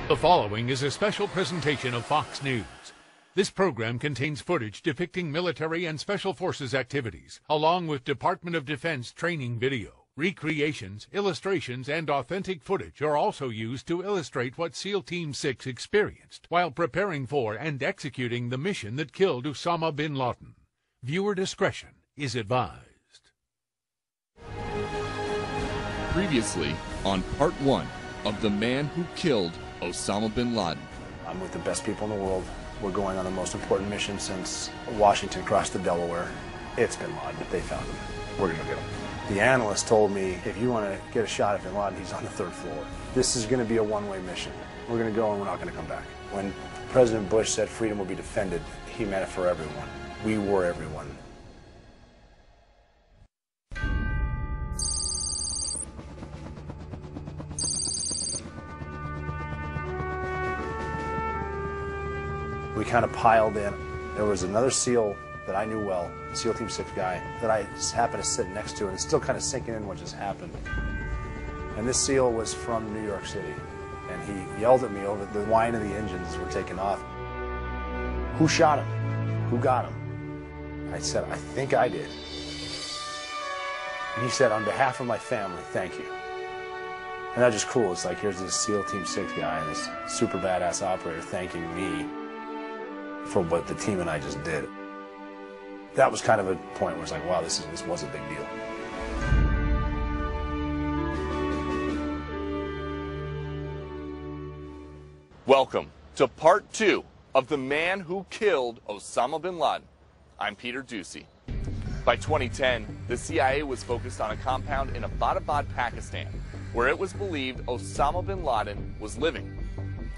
The following is a special presentation of Fox News. This program contains footage depicting military and special forces activities, along with Department of Defense training video. Recreations, illustrations, and authentic footage are also used to illustrate what SEAL Team 6 experienced while preparing for and executing the mission that killed Osama Bin Laden. Viewer discretion is advised. Previously on Part 1 of The Man Who Killed Osama Bin Laden. I'm with the best people in the world. We're going on the most important mission since Washington crossed the Delaware. It's Bin Laden. They found him. We're going to get him. The analyst told me, if you want to get a shot at Bin Laden, he's on the 3rd floor. This is going to be a one-way mission. We're going to go and we're not going to come back. When President Bush said freedom will be defended, he meant it for everyone. We were everyone. We kind of piled in. There was another SEAL that I knew well, SEAL Team 6 guy, that I just happened to sit next to, and it's still kind of sinking in what just happened. And this SEAL was from New York City, and he yelled at me over the whine of the engines were taking off. Who shot him? Who got him? I said, I think I did. And he said, on behalf of my family, thank you. And that's just cool. It's like, here's this SEAL Team 6 guy and this super badass operator thanking me for what the team and I just did. That was kind of a point where it's like, wow, this was a big deal. Welcome to Part 2 of The Man Who Killed Osama Bin Laden. I'm Peter Ducey. By 2010, the CIA was focused on a compound in Abbottabad, Pakistan, where it was believed Osama Bin Laden was living.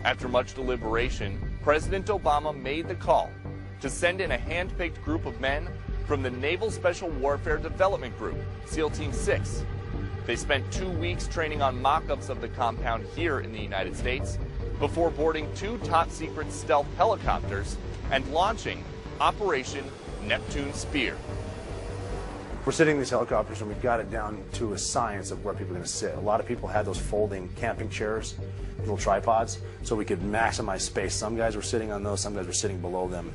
After much deliberation, President Obama made the call to send in a hand-picked group of men from the Naval Special Warfare Development Group, SEAL Team 6. They spent 2 weeks training on mock-ups of the compound here in the United States before boarding 2 top-secret stealth helicopters and launching Operation Neptune Spear. We're sitting in these helicopters and we've got it down to a science of where people are going to sit. A lot of people had those folding camping chairs, little tripods, so we could maximize space. Some guys were sitting on those, some guys were sitting below them.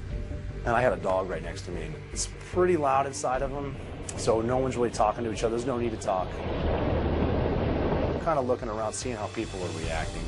And I had a dog right next to me. It's pretty loud inside of them, so no one's really talking to each other. There's no need to talk. Kind of looking around, seeing how people are reacting.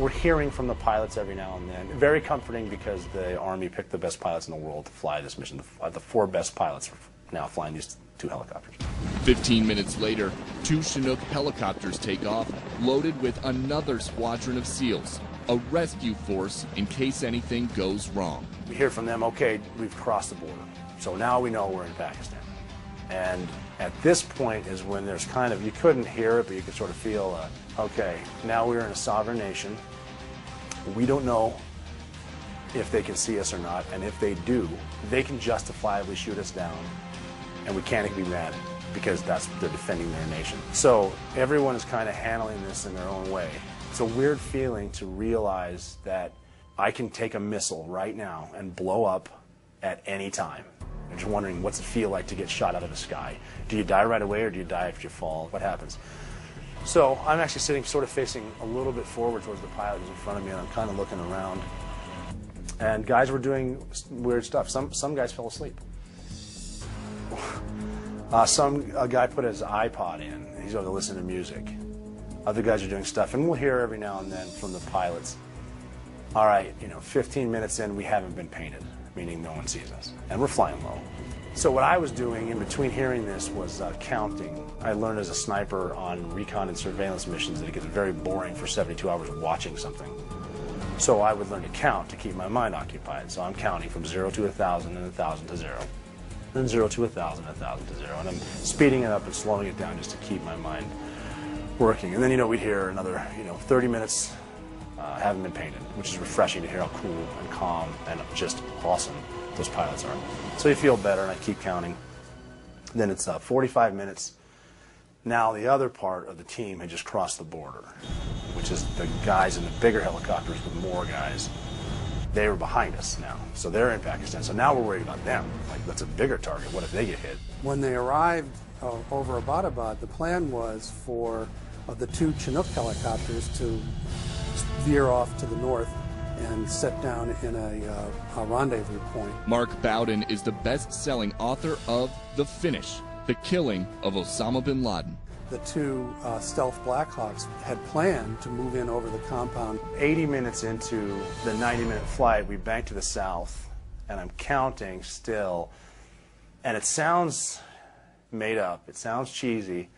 We're hearing from the pilots every now and then. Very comforting because the Army picked the best pilots in the world to fly this mission. The 4 best pilots are now flying these 2 helicopters. 15 minutes later, 2 Chinook helicopters take off, loaded with another squadron of SEALs, a rescue force in case anything goes wrong. We hear from them, okay, we've crossed the border. So now we know we're in Pakistan. And at this point is when there's kind of, you couldn't hear it, but you could sort of feel, okay, now we're in a sovereign nation. We don't know if they can see us or not, and if they do, they can justifiably shoot us down, and we can't be mad because they're defending their nation. So everyone is kind of handling this in their own way. It's a weird feeling to realize that I can take a missile right now and blow up at any time. I'm just wondering, what's it feel like to get shot out of the sky? Do you die right away or do you die if you fall? What happens? So I'm actually sitting sort of facing a little bit forward towards the pilot who's in front of me, and I'm kind of looking around. And guys were doing weird stuff. Some guys fell asleep. A guy put his iPod in. He's going to listen to music. Other guys are doing stuff, and we'll hear every now and then from the pilots, all right, 15 minutes in, we haven't been painted, meaning no one sees us, and we're flying low. So what I was doing in between hearing this was counting. I learned as a sniper on recon and surveillance missions that it gets very boring for 72 hours watching something. So I would learn to count to keep my mind occupied. So I'm counting from 0 to 1,000 and 1,000 to 0. Then 0 to 1,000, 1,000 to 0. And I'm speeding it up and slowing it down just to keep my mind working. And then, we'd hear another, 30 minutes haven't been painted, which is refreshing to hear how cool and calm and just awesome those pilots are. So you feel better, and I keep counting. Then it's 45 minutes. Now the other part of the team had just crossed the border, which is the guys in the bigger helicopters with more guys. They were behind us now, so they're in Pakistan. So now we're worried about them. Like, that's a bigger target. What if they get hit? When they arrived over Abbottabad, the plan was for the 2 Chinook helicopters to veer off to the north and set down in a rendezvous point. Mark Bowden is the best-selling author of The Finish, The Killing of Osama Bin Laden. The two stealth Blackhawks had planned to move in over the compound. 80 minutes into the 90-minute flight, we banked to the south, and I'm counting still, and it sounds made up, it sounds cheesy,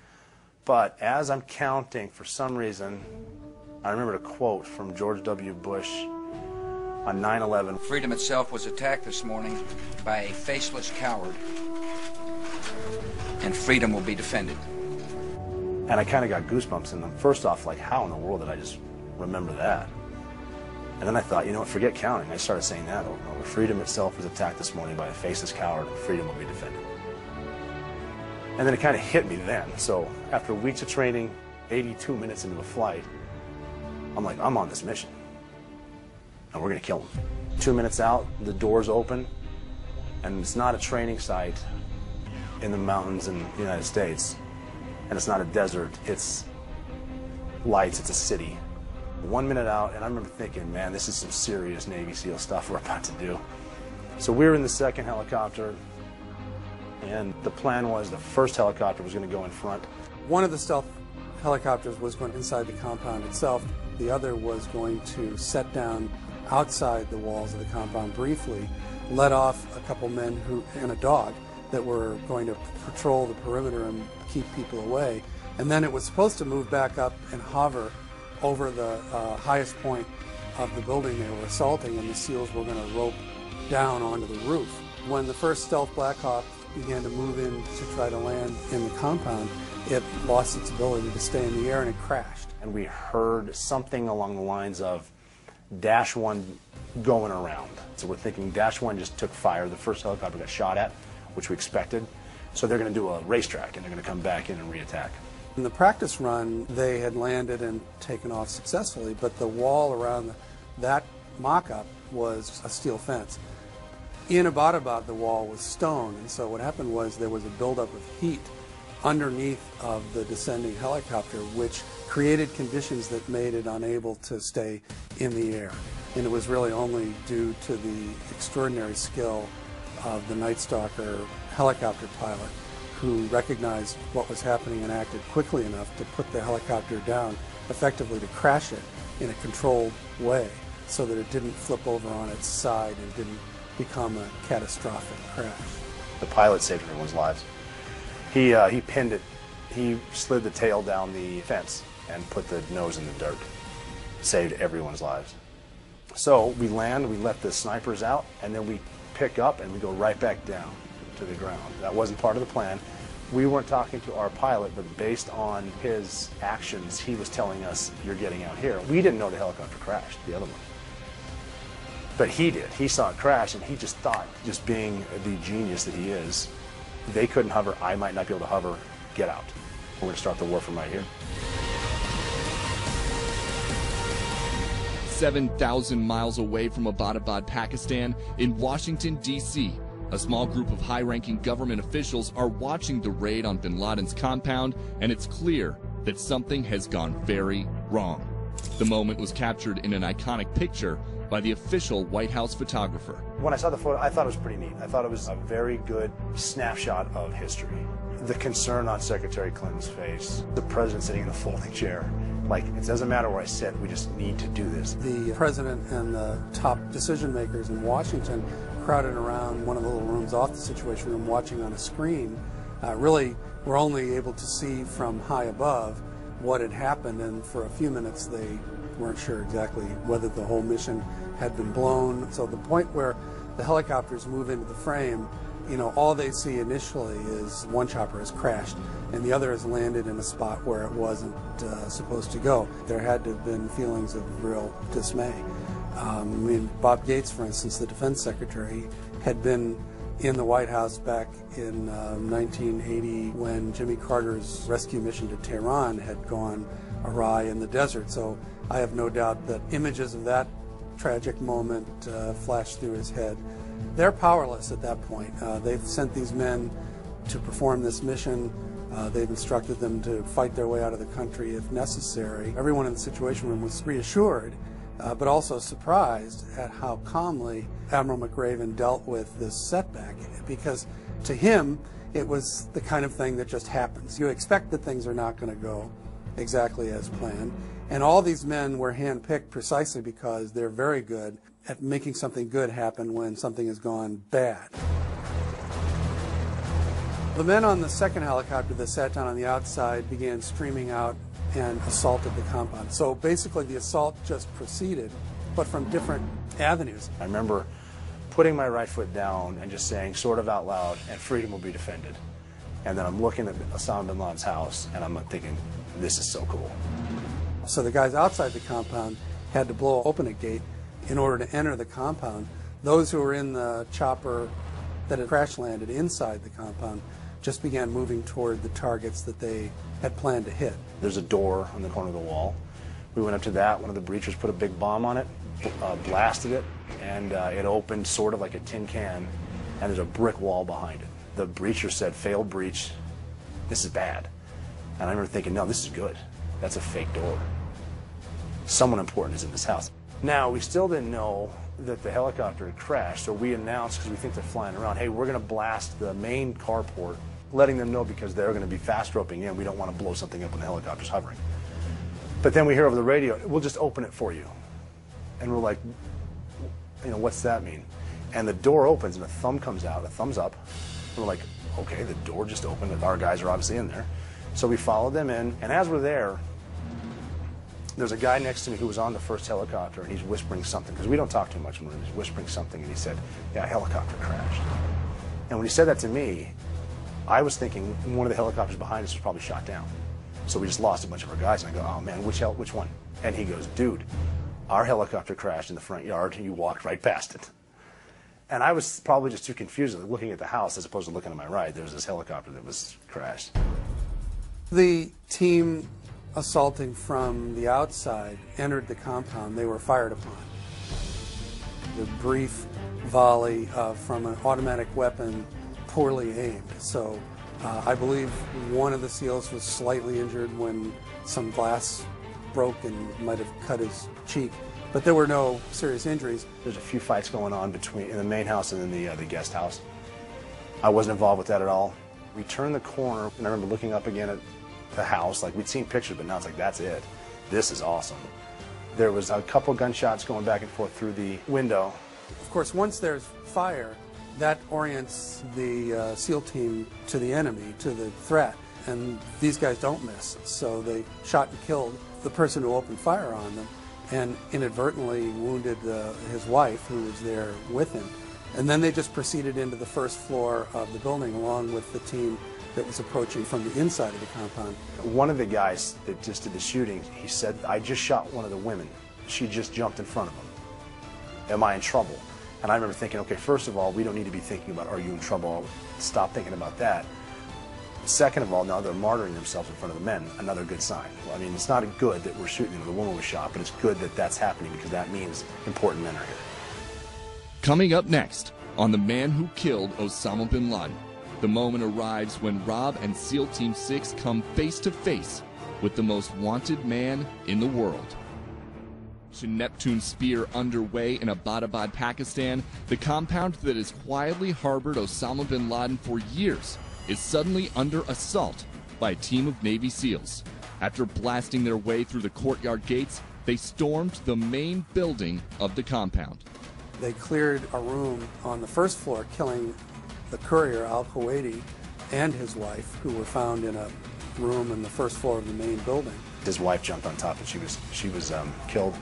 but as I'm counting, for some reason, I remembered a quote from George W. Bush on 9/11. Freedom itself was attacked this morning by a faceless coward, and freedom will be defended. And I kind of got goosebumps in them. First off, like, how in the world did I just remember that? And then I thought, you know what, forget counting. I started saying that over and over. Freedom itself was attacked this morning by a faceless coward, and freedom will be defended. And then it kind of hit me then. So after weeks of training, 82 minutes into the flight, I'm like, I'm on this mission. And we're going to kill him. 2 minutes out, the doors open, and it's not a training site in the mountains in the United States. And it's not a desert, it's lights, it's a city. 1 minute out, and I remember thinking, man, this is some serious Navy SEAL stuff we're about to do. So we were in the second helicopter, and the plan was the first helicopter was going to go in front. One of the stealth helicopters was going inside the compound itself. The other was going to set down outside the walls of the compound briefly, let off a couple men and a dog that were going to patrol the perimeter and keep people away. And then it was supposed to move back up and hover over the highest point of the building they were assaulting, and the SEALs were going to rope down onto the roof. When the first stealth Black Hawk began to move in to try to land in the compound, it lost its ability to stay in the air and it crashed. And we heard something along the lines of Dash 1 going around. So we're thinking Dash 1 just took fire. The first helicopter got shot at, which we expected. So they're going to do a racetrack and they're going to come back in and re-attack. In the practice run, they had landed and taken off successfully, but the wall around that mock-up was a steel fence. In about the wall was stone, and so what happened was there was a buildup of heat underneath of the descending helicopter, which created conditions that made it unable to stay in the air. And it was really only due to the extraordinary skill of the Night Stalker helicopter pilot, who recognized what was happening and acted quickly enough to put the helicopter down, effectively to crash it in a controlled way so that it didn't flip over on its side and didn't become a catastrophic crash. The pilot saved everyone's lives. He pinned it. He slid the tail down the fence and put the nose in the dirt. Saved everyone's lives. So we land, we let the snipers out, and then we pick up and we go right back down to the ground. That wasn't part of the plan. We weren't talking to our pilot, but based on his actions, he was telling us, you're getting out here. We didn't know the helicopter crashed, the other one. But he did. He saw it crash, and he just thought, just being the genius that he is, they couldn't hover, I might not be able to hover, get out. We're going to start the war from right here. 7,000 miles away from Abbottabad, Pakistan, in Washington, D.C., a small group of high-ranking government officials are watching the raid on bin Laden's compound, and it's clear that something has gone very wrong. The moment was captured in an iconic picture by the official White House photographer. When I saw the photo, I thought it was pretty neat. I thought it was a very good snapshot of history. The concern on Secretary Clinton's face, the president sitting in a folding chair. Like, it doesn't matter where I sit, we just need to do this. The president and the top decision makers in Washington crowded around one of the little rooms off the Situation Room watching on a screen. Really were only able to see from high above what had happened, and for a few minutes they weren't sure exactly whether the whole mission had been blown. So the point where the helicopters move into the frame, you know, all they see initially is one chopper has crashed and the other has landed in a spot where it wasn't supposed to go. There had to have been feelings of real dismay. I mean, Bob Gates, for instance, the defense secretary, had been in the White House back in 1980 when Jimmy Carter's rescue mission to Tehran had gone awry in the desert. So I have no doubt that images of that tragic moment flashed through his head. They're powerless at that point. They've sent these men to perform this mission. They've instructed them to fight their way out of the country if necessary. Everyone in the Situation Room was reassured, but also surprised at how calmly Admiral McRaven dealt with this setback, because to him, it was the kind of thing that just happens. You expect that things are not going to go exactly as planned, and all these men were handpicked precisely because they're very good at making something good happen when something has gone bad. The men on the second helicopter that sat down on the outside began streaming out and assaulted the compound. So basically the assault just proceeded, but from different avenues. I remember putting my right foot down and just saying sort of out loud, and freedom will be defended. And then I'm looking at Osama Bin Laden's house and I'm thinking, this is so cool. So the guys outside the compound had to blow open a gate in order to enter the compound. Those who were in the chopper that had crash landed inside the compound just began moving toward the targets that they had planned to hit. There's a door on the corner of the wall. We went up to that. One of the breachers put a big bomb on it, blasted it, and it opened sort of like a tin can, and there's a brick wall behind it. The breacher said, failed breach, this is bad. And I remember thinking, no, this is good. That's a fake door. Someone important is in this house. Now, we still didn't know that the helicopter had crashed, so we announced, because we think they're flying around, hey, we're going to blast the main carport, letting them know because they're going to be fast roping in. We don't want to blow something up when the helicopter's hovering. But then we hear over the radio, we'll just open it for you. And we're like, you know, what's that mean? And the door opens and a thumb comes out, a thumbs up. And we're like, okay, the door just opened. Our guys are obviously in there. So we followed them in, and as we're there, there's a guy next to me who was on the first helicopter, and he's whispering something, because we don't talk too much when he's whispering something, and he said, yeah, a helicopter crashed. And when he said that to me, I was thinking one of the helicopters behind us was probably shot down. So we just lost a bunch of our guys, and I go, oh man, which one? And he goes, dude, our helicopter crashed in the front yard, and you walked right past it. And I was probably just too confused looking at the house as opposed to looking to my right. There was this helicopter that was crashed. The team assaulting from the outside entered the compound. They were fired upon. The brief volley from an automatic weapon, poorly aimed. So I believe one of the SEALs was slightly injured when some glass broke and might have cut his cheek. But there were no serious injuries. There's a few fights going on in the main house and then the guest house. I wasn't involved with that at all. We turned the corner, and I remember looking up again at the house. Like, we'd seen pictures, but now it's like, that's it. This is awesome. There was a couple gunshots going back and forth through the window. Of course, once there's fire, that orients the SEAL team to the enemy, to the threat, and these guys don't miss. So they shot and killed the person who opened fire on them, and inadvertently wounded his wife, who was there with him. And then they just proceeded into the first floor of the building along with the team that was approaching from the inside of the compound. One of the guys that just did the shooting, he said, I just shot one of the women. She just jumped in front of him. Am I in trouble? And I remember thinking, okay, first of all, we don't need to be thinking about, are you in trouble? Stop thinking about that. Second of all, now they're martyring themselves in front of the men. Another good sign. Well, I mean, it's not good that we're shooting them. The woman was shot, but it's good that that's happening because that means important men are here. Coming up next on The Man Who Killed Osama Bin Laden, the moment arrives when Rob and SEAL Team 6 come face to face with the most wanted man in the world. Neptune Spear underway in Abbottabad, Pakistan, the compound that has quietly harbored Osama Bin Laden for years is suddenly under assault by a team of Navy SEALs. After blasting their way through the courtyard gates, they stormed the main building of the compound. They cleared a room on the first floor, killing the courier Al-Kuwaiti and his wife, who were found in a room in the first floor of the main building. His wife jumped on top and she was killed.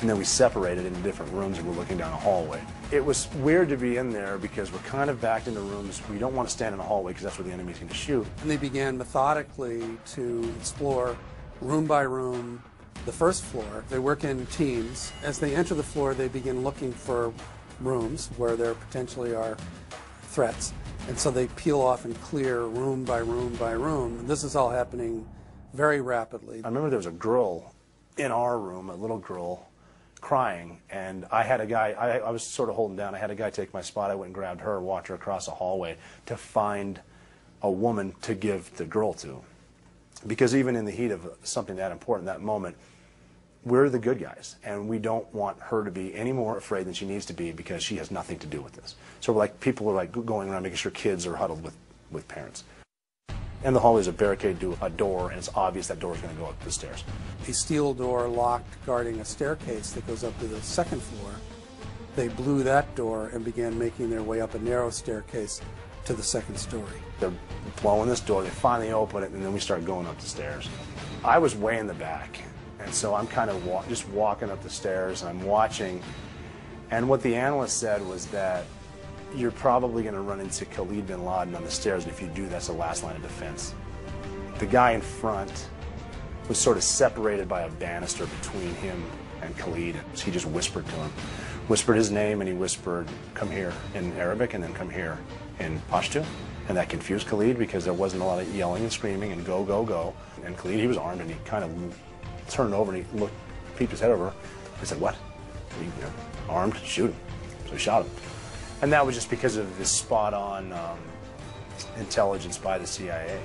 And then we separated into different rooms and we're looking down a hallway. It was weird to be in there because we're kind of backed into rooms. We don't want to stand in a hallway because that's where the enemy's going to shoot. And they began methodically to explore room by room the first floor. They work in teams. As they enter the floor, they begin looking for rooms where there potentially are threats. And so they peel off and clear room by room by room. And this is all happening very rapidly. I remember there was a girl in our room, a little girl, crying, and I had a guy, I was sort of holding down, I had a guy take my spot. I went and grabbed her, walked her across a hallway to find a woman to give the girl to. Because even in the heat of something that important, that moment, we're the good guys, and we don't want her to be any more afraid than she needs to be because she has nothing to do with this. So we're like, people are like going around making sure kids are huddled with parents. And the hallway is a barricade to a door, and it's obvious that door is going to go up the stairs. A steel door locked guarding a staircase that goes up to the second floor. They blew that door and began making their way up a narrow staircase to the second story. They're blowing this door, they finally open it, and then we start going up the stairs. I was way in the back, and so I'm kind of just walking up the stairs, and I'm watching. And what the analyst said was that you're probably going to run into Khalid bin Laden on the stairs, and if you do, that's the last line of defense. The guy in front was sort of separated by a banister between him and Khalid. So he just whispered to him, whispered his name, and he whispered, "Come here," in Arabic, and then "Come here" in Pashto. And that confused Khalid because there wasn't a lot of yelling and screaming and go, go, go. And Khalid, he was armed, and he kind of turned over and he looked, peeped his head over. He said, "What?" He, armed, shoot him. So he shot him. And that was just because of this spot-on intelligence by the CIA,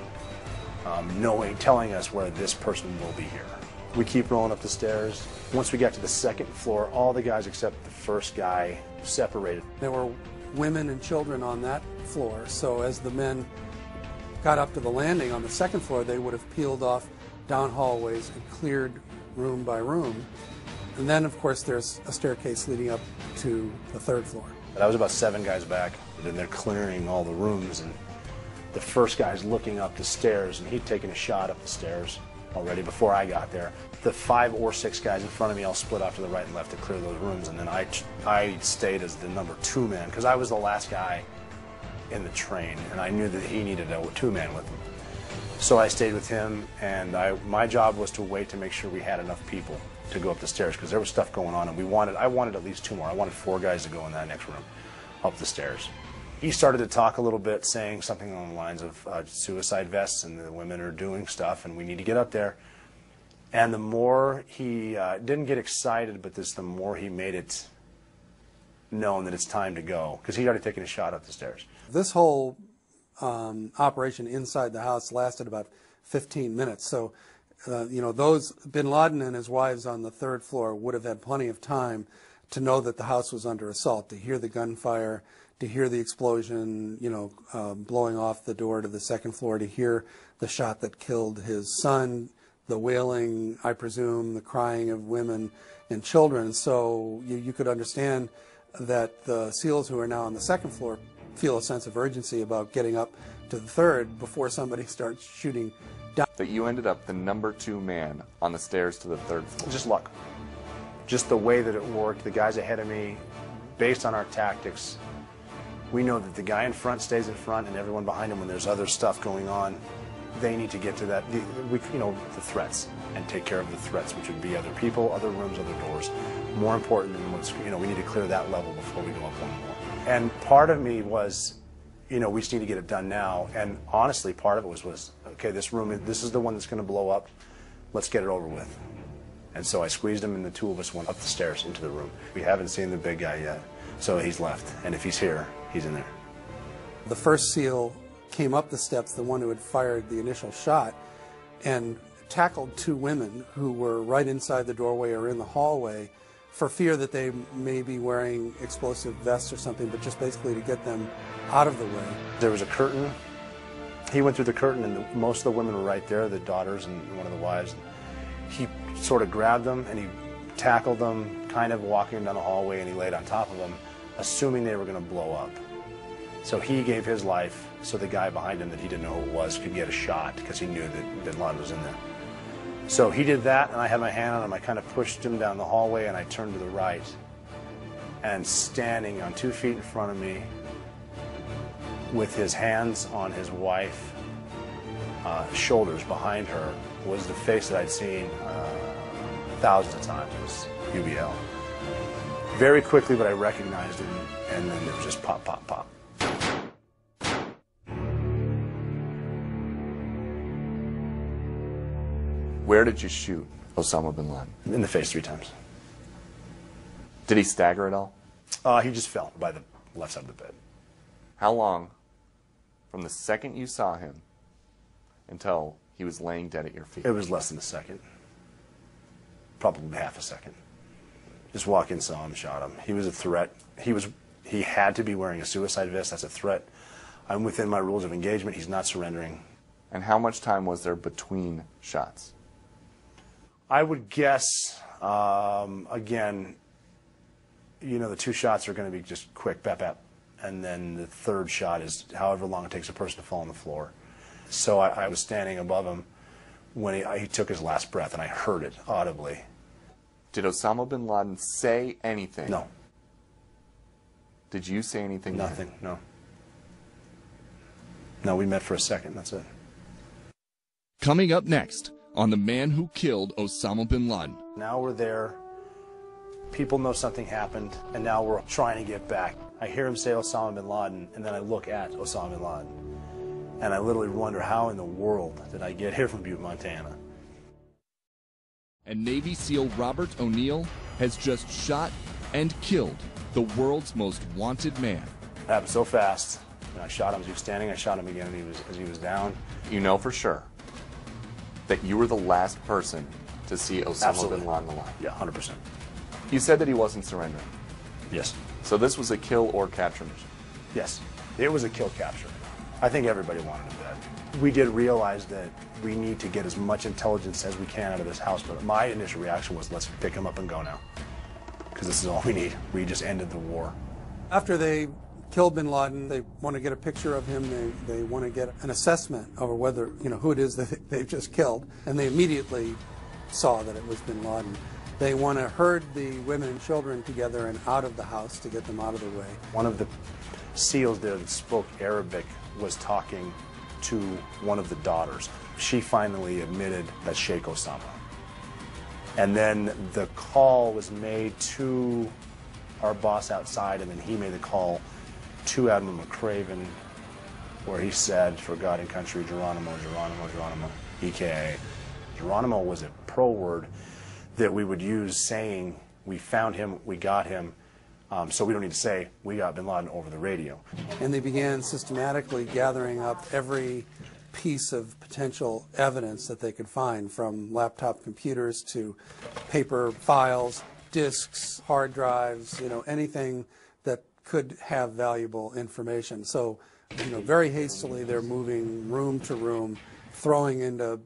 telling us where this person will be here. We keep rolling up the stairs. Once we got to the second floor, all the guys except the first guy separated. There were women and children on that floor, so as the men got up to the landing on the second floor, they would have peeled off down hallways and cleared room by room. And then, of course, there's a staircase leading up to the third floor. I was about 7 guys back, and they're clearing all the rooms, and the first guy's looking up the stairs, and he'd taken a shot up the stairs already before I got there. The 5 or 6 guys in front of me all split off to the right and left to clear those rooms, and then I stayed as the number 2 man, because I was the last guy in the train, and I knew that he needed a 2 man with him. So I stayed with him, and my job was to wait to make sure we had enough people to go up the stairs, because there was stuff going on, and I wanted at least 2 more. I wanted 4 guys to go in that next room, up the stairs. He started to talk a little bit, saying something along the lines of suicide vests, and the women are doing stuff, and we need to get up there. And the more he didn't get excited, but the more he made it known that it's time to go, because he'd already taken a shot up the stairs. This whole operation inside the house lasted about 15 minutes. So, those bin Laden and his wives on the third floor would have had plenty of time to know that the house was under assault, to hear the gunfire, to hear the explosion, blowing off the door to the second floor, to hear the shot that killed his son, the wailing, I presume, the crying of women and children. So you could understand that the SEALs who are now on the second floor feel a sense of urgency about getting up to the third before somebody starts shooting down. That you ended up the number 2 man on the stairs to the third floor. Just luck. Just the way that it worked, the guys ahead of me, based on our tactics, we know that the guy in front stays in front, and everyone behind him, when there's other stuff going on, they need to get to that, the threats, and take care of the threats, which would be other people, other rooms, other doors. More important than what's, we need to clear that level before we go up one more. And part of me was, we just need to get it done now. And honestly, part of it was okay, this is the one that's going to blow up. Let's get it over with. And so I squeezed him, and the 2 of us went up the stairs into the room. We haven't seen the big guy yet, so he's left. And if he's here, he's in there. The first SEAL came up the steps, the one who had fired the initial shot, and tackled 2 women who were right inside the doorway or in the hallway for fear that they may be wearing explosive vests or something, but just basically to get them out of the way. There was a curtain. He went through the curtain, and most of the women were right there, the daughters and one of the wives. He sort of grabbed them, and he tackled them, kind of walking down the hallway, and he laid on top of them, assuming they were going to blow up. So he gave his life so the guy behind him that he didn't know who it was could get a shot, because he knew that bin Laden was in there. So he did that, and I had my hand on him. I kind of pushed him down the hallway, and I turned to the right. And standing on 2 feet in front of me, with his hands on his wife's shoulders behind her, was the face that I'd seen thousands of times. It was UBL. Very quickly, but I recognized him, and then it was just pop, pop, pop. Where did you shoot Osama Bin Laden? In the face 3 times. Did he stagger at all? He just fell by the left side of the bed. How long from the second you saw him until he was laying dead at your feet? It was less than a second. Probably half a second. Just walked in, saw him, shot him. He was a threat. He had to be wearing a suicide vest. That's a threat. I'm within my rules of engagement. He's not surrendering. And how much time was there between shots? I would guess, again, you know, the 2 shots are going to be just quick, bap, bap. And then the 3rd shot is however long it takes a person to fall on the floor. So I was standing above him when he took his last breath, and I heard it audibly. Did Osama Bin Laden say anything? No. Did you say anything? Nothing, no. No, we met for a second, that's it. Coming up next on The Man Who Killed Osama Bin Laden. Now we're there. People know something happened, and now we're trying to get back. I hear him say Osama Bin Laden, and then I look at Osama Bin Laden. And I literally wonder, how in the world did I get here from Butte, Montana? And Navy SEAL Robert O'Neill has just shot and killed the world's most wanted man. It happened so fast. And I shot him as he was standing. I shot him again as he was down. You know for sure that you were the last person to see Osama Bin Laden alive? Yeah, 100%. You said that he wasn't surrendering. Yes. So this was a kill or capture mission? Yes. It was a kill capture. I think everybody wanted him dead. We did realize that we need to get as much intelligence as we can out of this house, but my initial reaction was, let's pick him up and go now. Because this is all we need. We just ended the war. After they killed Bin Laden, they want to get a picture of him. They want to get an assessment over whether, you know, who it is that they've just killed. And they immediately saw that it was Bin Laden. They want to herd the women and children together and out of the house to get them out of the way. One of the SEALs there that spoke Arabic was talking to one of the daughters. She finally admitted that Sheikh Osama. And then the call was made to our boss outside, and then he made the call to Admiral McCraven, where he said, for God and country, Geronimo, Geronimo, Geronimo, EKA. Geronimo was a pro word that we would use saying, we found him, we got him, so we don't need to say, we got Bin Laden over the radio. And they began systematically gathering up every piece of potential evidence that they could find, from laptop computers to paper files, disks, hard drives, you know, anything that could have valuable information. So, you know, very hastily they're moving room to room, throwing into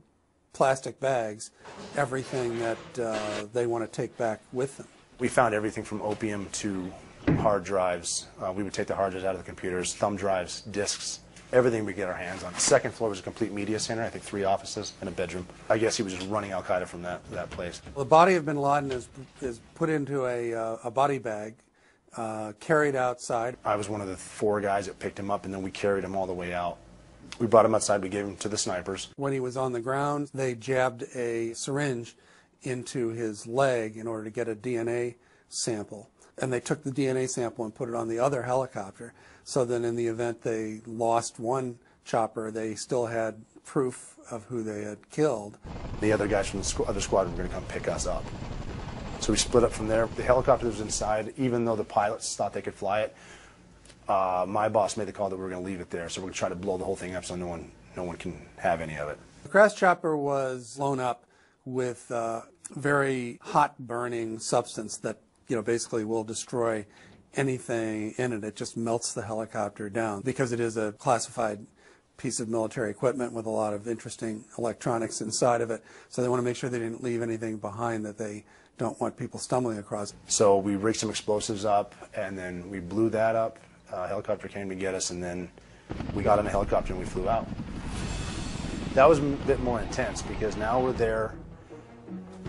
plastic bags everything that they want to take back with them. We found everything from opium to hard drives. We would take the hard drives out of the computers, thumb drives, disks, everything we get our hands on. The second floor was a complete media center, I think 3 offices and a bedroom. I guess he was just running Al-Qaeda from that place. The body of Bin Laden is put into a body bag, carried outside. I was one of the 4 guys that picked him up, and then we carried him all the way out. We brought him outside, we gave him to the snipers. When he was on the ground, they jabbed a syringe into his leg in order to get a DNA sample. And they took the DNA sample and put it on the other helicopter, so that in the event they lost one chopper, they still had proof of who they had killed. The other guys from the other squadron were going to come pick us up. So we split up from there. The helicopter was inside, even though the pilots thought they could fly it. My boss made the call that we were going to leave it there, so we're going to try to blow the whole thing up so no one can have any of it. The crash chopper was blown up with very hot burning substance that, you know, basically will destroy anything in it. It just melts the helicopter down because it is a classified piece of military equipment with a lot of interesting electronics inside of it. So they want to make sure they didn't leave anything behind that they don't want people stumbling across. So we rigged some explosives up, and then we blew that up. A helicopter came to get us, and then we got on a helicopter and we flew out. That was a bit more intense because now we're there.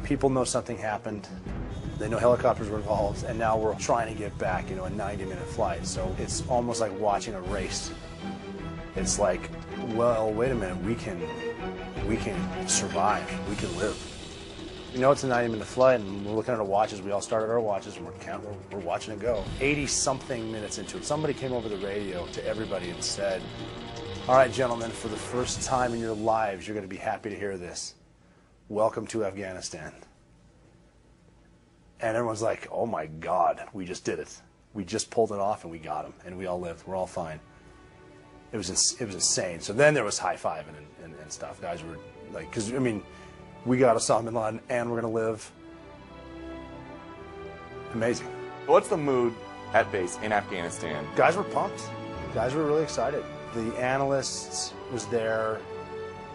People know something happened. They know helicopters were involved, and now we're trying to get back, you know, a 90-minute flight. So it's almost like watching a race. It's like, well, wait a minute, we can survive, we can live. You know, it's a 90-minute flight, and we're looking at our watches. We all started our watches, and we're watching it go. 80-something minutes into it, somebody came over the radio to everybody and said, all right, gentlemen, for the first time in your lives, you're going to be happy to hear this. Welcome to Afghanistan. And everyone's like, oh my God, we just did it. We just pulled it off and we got him, and we all lived. We're all fine. It was insane. So then there was high-fiving and stuff. Guys were like, because, I mean, we got Osama Bin Laden and we're going to live. Amazing. What's the mood at base in Afghanistan? Guys were pumped. Guys were really excited. The analyst was there.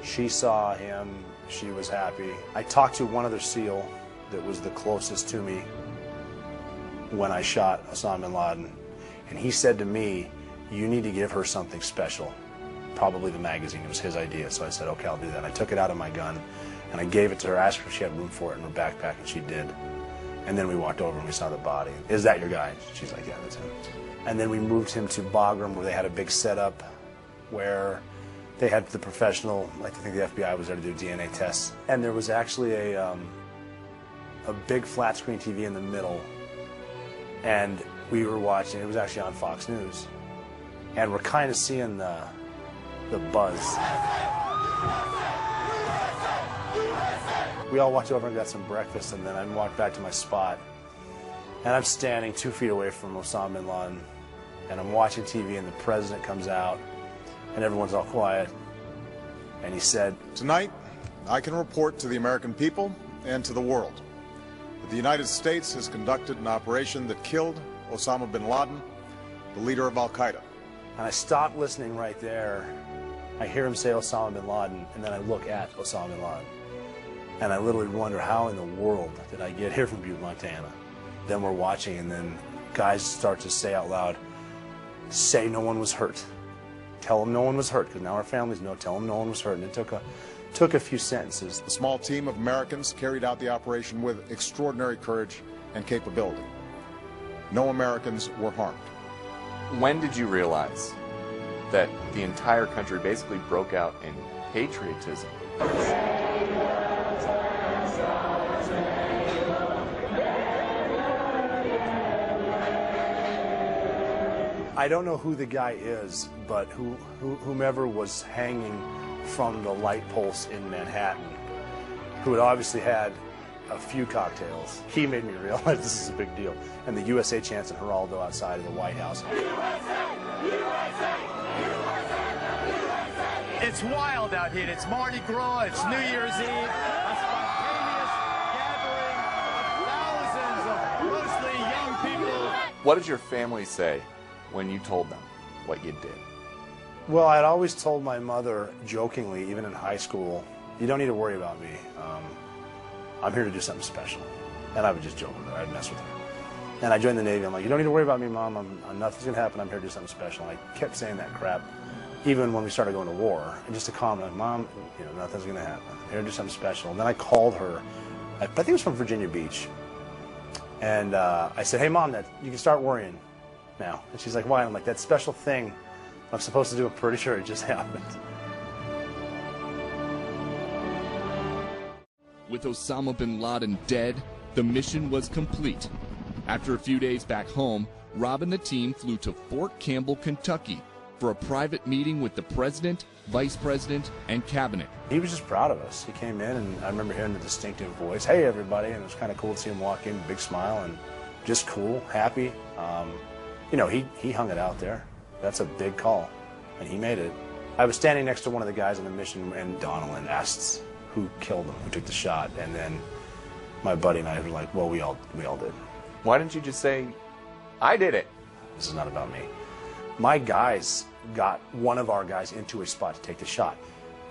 She saw him. She was happy. I talked to one other SEAL that was the closest to me when I shot Osama Bin Laden. And he said to me, you need to give her something special. Probably the magazine. It was his idea. So I said, okay, I'll do that. I took it out of my gun and I gave it to her, asked her if she had room for it in her backpack, and she did. And then we walked over and we saw the body. Is that your guy? She's like, yeah, that's him. And then we moved him to Bagram, where they had a big setup where they had the professional, I think the FBI was there to do DNA tests. And there was actually a big flat screen TV in the middle. And we were watching, it was actually on Fox News. And we're kind of seeing the buzz. We all walked over and got some breakfast, and then I walked back to my spot. And I'm standing 2 feet away from Osama Bin Laden, and I'm watching TV, and the president comes out, and everyone's all quiet. And he said, tonight, I can report to the American people and to the world that the United States has conducted an operation that killed Osama Bin Laden, the leader of Al-Qaeda. And I stopped listening right there. I hear him say Osama Bin Laden, and then I look at Osama Bin Laden. And I literally wonder, how in the world did I get here from Butte, Montana? Then we're watching, and then guys start to say out loud, say no one was hurt. Tell them no one was hurt, because now our families know, tell them no one was hurt. And it took a few sentences. A small team of Americans carried out the operation with extraordinary courage and capability. No Americans were harmed. When did you realize that the entire country basically broke out in patriotism? I don't know who the guy is, but whomever was hanging from the light post in Manhattan, who had obviously had a few cocktails, he made me realize this is a big deal. And the USA chants and Geraldo outside of the White House. It's wild out here. It's Mardi Gras. It's New Year's Eve. A spontaneous gathering of thousands of mostly young people. What did your family say when you told them what you did? Well, I'd always told my mother, jokingly, even in high school, you don't need to worry about me. I'm here to do something special. And I would just joke with her. I'd mess with her. And I joined the Navy. I'm like, you don't need to worry about me, Mom. Nothing's going to happen. I'm here to do something special. And I kept saying that crap, even when we started going to war. And just to calm her, like, Mom, nothing's going to happen. I'm here to do something special. And then I called her. I think it was from Virginia Beach. And I said, hey, Mom, you can start worrying now. And she's like, why? And I'm like, that special thing I'm supposed to do, I'm pretty sure it just happened. With Osama bin Laden dead, the mission was complete. After a few days back home, Rob and the team flew to Fort Campbell, Kentucky for a private meeting with the president, vice president, and cabinet. He was just proud of us. He came in, and I remember hearing the distinctive voice, hey, everybody, and it was kind of cool to see him walk in, big smile, and just cool, happy. He hung it out there. That's a big call, and he made it. I was standing next to one of the guys on the mission, and Donaldin asked who killed him, who took the shot, and then my buddy and I were like, well, we all did. Why didn't you just say, I did it? This is not about me. My guys got one of our guys into a spot to take the shot.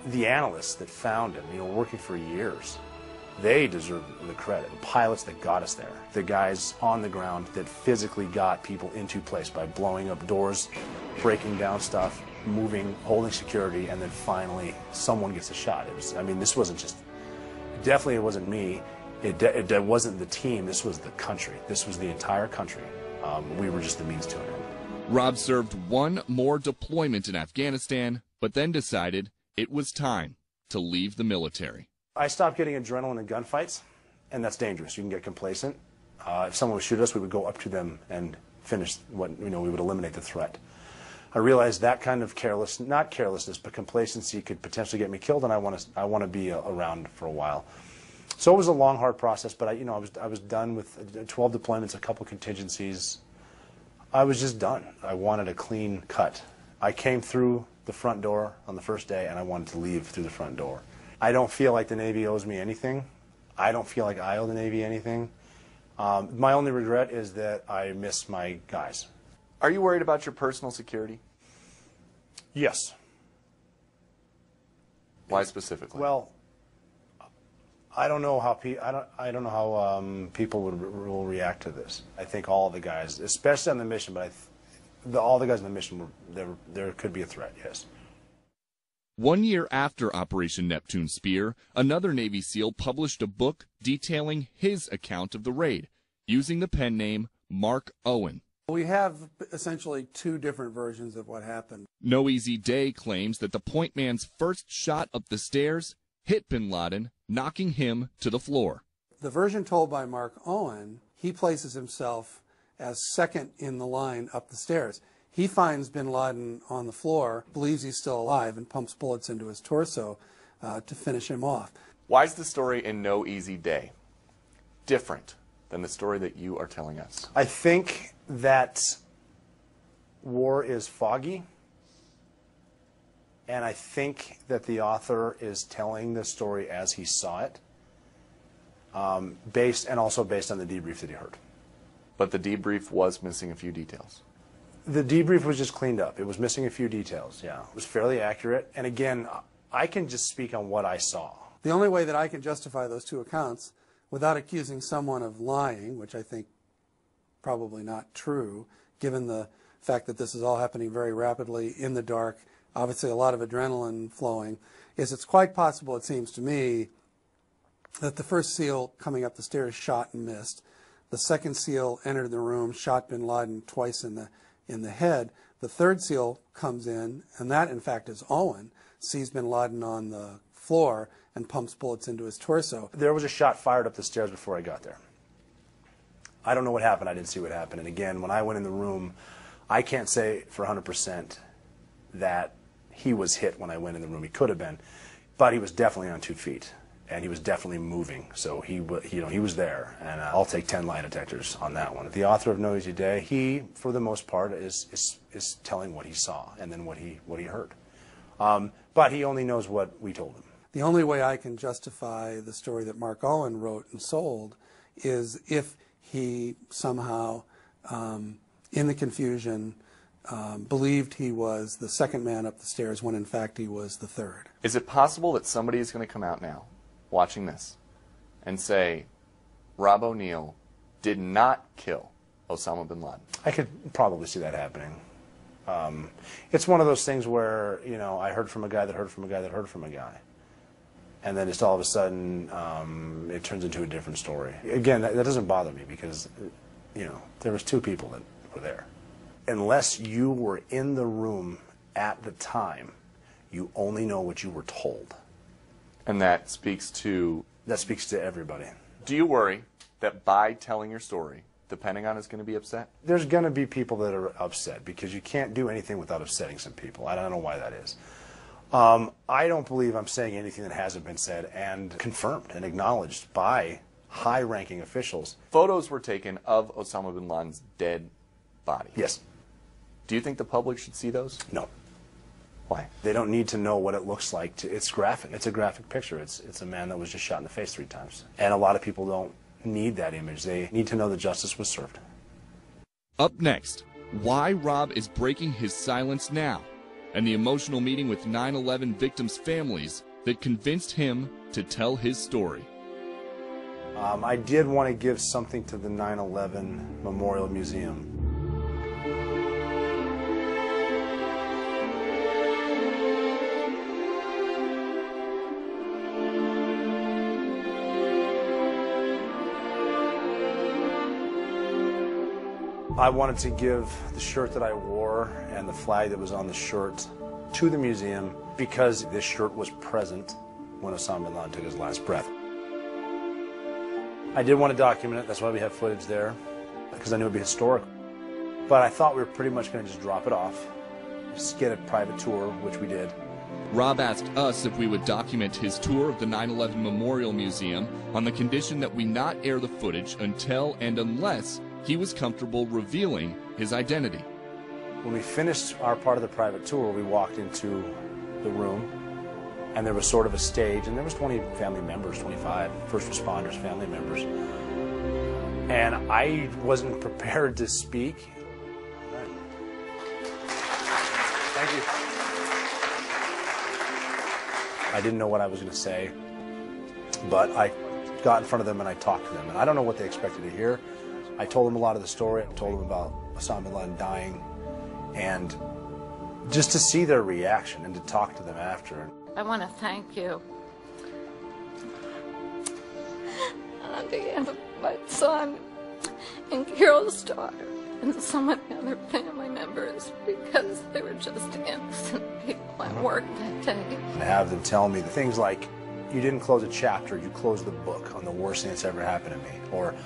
The analysts that found him, working for years, they deserve the credit. The pilots that got us there, the guys on the ground that physically got people into place by blowing up doors, breaking down stuff, moving, holding security, and then finally someone gets a shot. This wasn't just, definitely it wasn't me. It wasn't the team. This was the country. This was the entire country. We were just the means to an end. Rob served one more deployment in Afghanistan, but then decided it was time to leave the military. I stopped getting adrenaline in gunfights, and that's dangerous. You can get complacent. If someone would shoot us, we would go up to them and finish we would eliminate the threat. I realized that kind of not carelessness, but complacency could potentially get me killed, and I want to be around for a while. So it was a long, hard process, but I was done with 12 deployments, a couple contingencies. I was just done. I wanted a clean cut. I came through the front door on the first day, and I wanted to leave through the front door. I don't feel like the Navy owes me anything. I don't feel like I owe the Navy anything. My only regret is that I miss my guys. Are you worried about your personal security? Yes. Why specifically? Well, I don't know how people will react to this. I think all the guys, especially on the mission, but all the guys on the mission, there could be a threat. Yes. 1 year after Operation Neptune Spear, another Navy SEAL published a book detailing his account of the raid, using the pen name Mark Owen. We have essentially two different versions of what happened. No Easy Day claims that the point man's first shot up the stairs hit Bin Laden, knocking him to the floor. The version told by Mark Owen, he places himself as second in the line up the stairs. He finds Bin Laden on the floor, believes he's still alive, and pumps bullets into his torso to finish him off. Why is the story in No Easy Day different than the story that you are telling us? I think that war is foggy, and I think that the author is telling the story as he saw it, also based on the debrief that he heard. But the debrief was missing a few details. The debrief was just cleaned up. It was missing a few details, yeah. It was fairly accurate. And again, I can just speak on what I saw. The only way that I can justify those two accounts without accusing someone of lying, which I think probably not true, given the fact that this is all happening very rapidly in the dark, obviously a lot of adrenaline flowing, is it's quite possible, it seems to me, that the first SEAL coming up the stairs shot and missed. The second SEAL entered the room, shot Bin Laden twice in the head. The third SEAL comes in, and that in fact is Owen, sees Bin Laden on the floor and pumps bullets into his torso. There was a shot fired up the stairs before I got there. I don't know what happened. I didn't see what happened. And again, when I went in the room, I can't say for 100% that he was hit when I went in the room. He could have been, but he was definitely on 2 feet. And he was definitely moving, so he was there, and I'll take 10 lie detectors on that one. The author of No Easy Day, he, for the most part, is telling what he saw and then what he heard, but he only knows what we told him. The only way I can justify the story that Mark Owen wrote and sold is if he somehow, in the confusion, believed he was the second man up the stairs when in fact he was the third. Is it possible that somebody is going to come out now, watching this, and say, Rob O'Neill did not kill Osama Bin Laden? I could probably see that happening. It's one of those things where, I heard from a guy that heard from a guy that heard from a guy. And then just all of a sudden, it turns into a different story. Again, that doesn't bother me because, there was 2 people that were there. Unless you were in the room at the time, you only know what you were told. And that speaks to? That speaks to everybody. Do you worry that by telling your story, the Pentagon is going to be upset? There's going to be people that are upset because you can't do anything without upsetting some people. I don't know why that is. I don't believe I'm saying anything that hasn't been said and confirmed and acknowledged by high-ranking officials. Photos were taken of Osama Bin Laden's dead body. Yes. Do you think the public should see those? No. Why? They don't need to know what it looks like. It's graphic. It's a graphic picture. It's a man that was just shot in the face 3 times. And a lot of people don't need that image. They need to know that justice was served. Up next, why Rob is breaking his silence now, and the emotional meeting with 9/11 victims' families that convinced him to tell his story. I did want to give something to the 9/11 Memorial Museum. I wanted to give the shirt that I wore and the flag that was on the shirt to the museum because this shirt was present when Osama Bin Laden took his last breath. I did want to document it, that's why we have footage there, because I knew it would be historic. But I thought we were pretty much going to just drop it off, just get a private tour, which we did. Rob asked us if we would document his tour of the 9/11 Memorial Museum on the condition that we not air the footage until and unless he was comfortable revealing his identity. When we finished our part of the private tour, we walked into the room, and there was sort of a stage, and there was 20 family members, 25 first responders, family members. And I wasn't prepared to speak. Thank you. I didn't know what I was going to say, but I got in front of them and I talked to them. And I don't know what they expected to hear. I told them a lot of the story. I told them about Osama Bin Laden dying, and just to see their reaction and to talk to them after. I want to thank you on behalf of my son and Carol's daughter and so many other family members, because they were just innocent people at work that day. And have them tell me the things like, you didn't close a chapter, you closed the book on the worst thing that's ever happened to me. Or,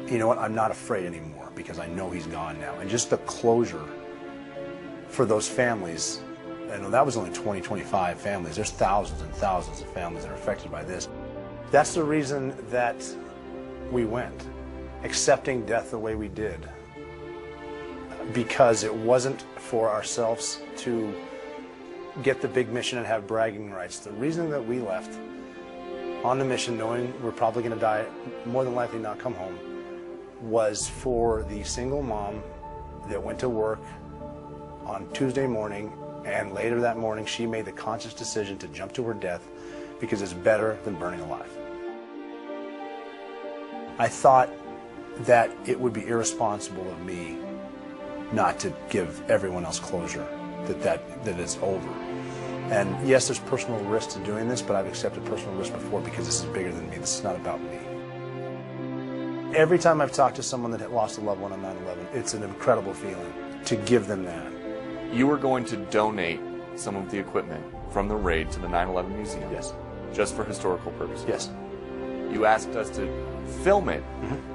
you know what, I'm not afraid anymore because I know he's gone now. And just the closure for those families, and that was only 20, 25 families. There's thousands and thousands of families that are affected by this. That's the reason that we went, accepting death the way we did. Because it wasn't for ourselves to get the big mission and have bragging rights. The reason that we left on the mission, knowing we're probably going to die, more than likely not come home, was for the single mom that went to work on Tuesday morning, and later that morning she made the conscious decision to jump to her death because it's better than burning alive. I thought that it would be irresponsible of me not to give everyone else closure, that it's over. And yes, there's personal risk to doing this, but I've accepted personal risk before because this is bigger than me. This is not about me. Every time I've talked to someone that had lost a loved one on 9/11, it's an incredible feeling to give them that. You were going to donate some of the equipment from the raid to the 9/11 Museum. Yes. Just for historical purposes. Yes. You asked us to film it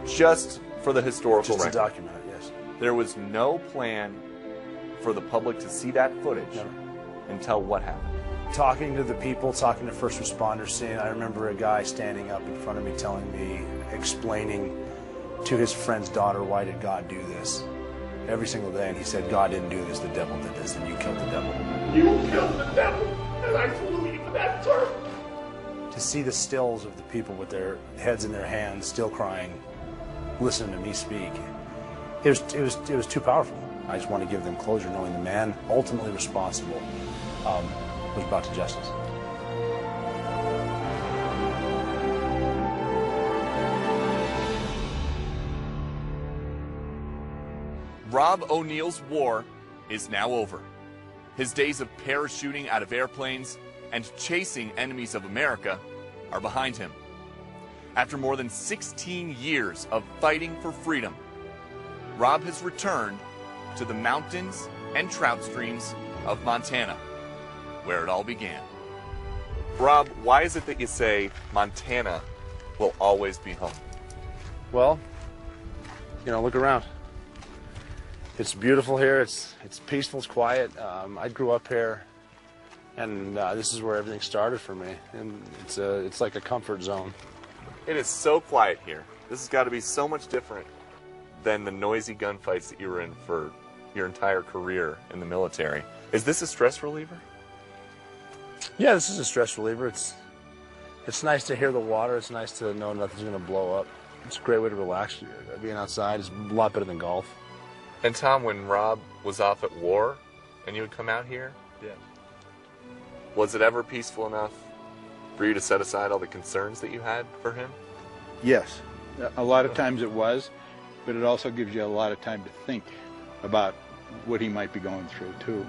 just for the historical Just to record. document it, yes. There was no plan for the public to see that footage until what happened? Talking to the people, talking to first responders, seeing, I remember a guy standing up in front of me telling me, explaining to his friend's daughter, why did God do this? Every single day, and he said, God didn't do this, the devil did this, and you killed the devil. You killed the devil, and I believe that, sir. To see the stills of the people with their heads in their hands, still crying, listening to me speak, it was too powerful. I just want to give them closure, knowing the man ultimately responsible was brought to justice. Rob O'Neill's war is now over. His days of parachuting out of airplanes and chasing enemies of America are behind him. After more than 16 years of fighting for freedom, Rob has returned to the mountains and trout streams of Montana, where it all began. Rob, why is it that you say Montana will always be home? Well, you know, look around. It's beautiful here. It's peaceful. It's quiet. I grew up here, and this is where everything started for me. And it's like a comfort zone. It is so quiet here. This has got to be so much different than the noisy gunfights that you were in for your entire career in the military. Is this a stress reliever? Yeah, this is a stress reliever. It's nice to hear the water. It's nice to know nothing's going to blow up. It's a great way to relax. Being outside is a lot better than golf. And Tom, when Rob was off at war and you would come out here, was it ever peaceful enough for you to set aside all the concerns that you had for him? Yes, a lot of times it was, but it also gives you a lot of time to think about what he might be going through too.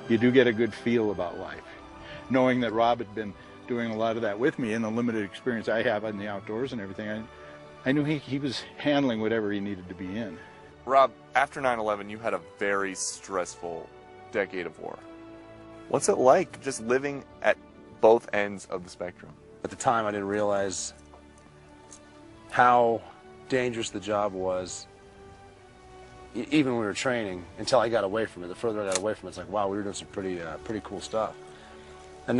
You do get a good feel about life. Knowing that Rob had been doing a lot of that with me in the limited experience I have in the outdoors and everything, I knew he was handling whatever he needed to be in. Rob, after 9/11, you had a very stressful decade of war. What's it like just living at both ends of the spectrum? At the time, I didn't realize how dangerous the job was, even when we were training, until I got away from it. The further I got away from it, it's like, wow, we were doing some pretty cool stuff. And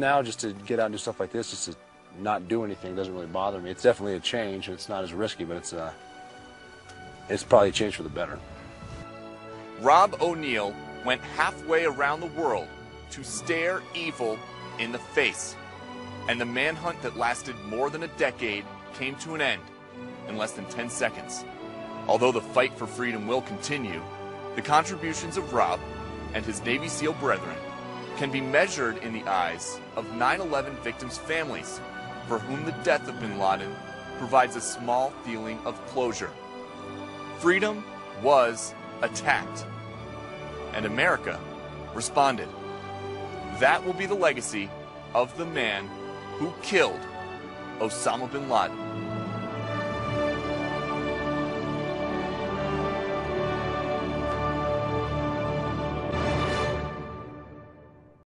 now just to get out and do stuff like this, just to not do anything doesn't really bother me. It's definitely a change, and it's not as risky, but it's probably a change for the better. Rob O'Neill went halfway around the world to stare evil in the face. And the manhunt that lasted more than a decade came to an end in less than 10 seconds. Although the fight for freedom will continue, the contributions of Rob and his Navy SEAL brethren can be measured in the eyes of 9/11 victims' families, for whom the death of Bin Laden provides a small feeling of closure. Freedom was attacked, and America responded. That will be the legacy of the man who killed Osama Bin Laden.